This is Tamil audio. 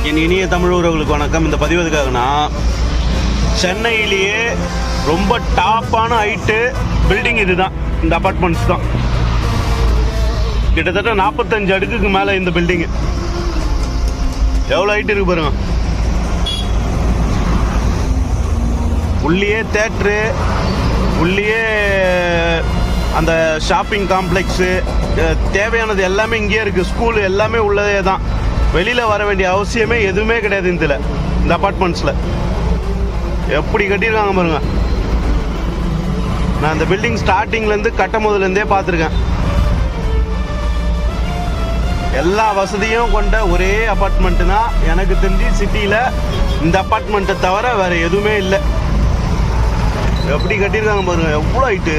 என் இனிய தமிழ் உறவுகளுக்கு வணக்கம். இந்த பதிவு எதுக்காகனா, சென்னையிலேயே ரொம்ப டாப்பான ஹைட்டு பில்டிங் இதுதான். இந்த அப்பார்ட்மெண்ட்ஸ் தான். கிட்டத்தட்ட 45 அடுக்குக்கு மேலே இந்த பில்டிங்கு. எவ்வளோ ஹைட் இருக்கு பாருங்க. உள்ளே தேட்ரு, உள்ளே அந்த ஷாப்பிங் காம்ப்ளெக்ஸு, தேவையானது எல்லாமே இங்கேயே இருக்குது. ஸ்கூலு எல்லாமே உள்ளதே தான். வெளியில் வர வேண்டிய அவசியமே எதுவுமே கிடையாது இந்த அப்பார்ட்மெண்ட்ஸில். எப்படி கட்டியிருக்காங்க பாருங்க. நான் இந்த பில்டிங் ஸ்டார்டிங்லேருந்து கட்டும் போதுலேருந்தே பார்த்துருக்கேன். எல்லா வசதியும் கொண்ட ஒரே அப்பார்ட்மெண்ட்டுனா எனக்கு தெரிஞ்சு சிட்டியில் இந்த அப்பார்ட்மெண்ட்டை தவிர வேறு எதுவுமே இல்லை. எப்படி கட்டியிருக்காங்க பாருங்க. எவ்வளோ ஹைட்டு.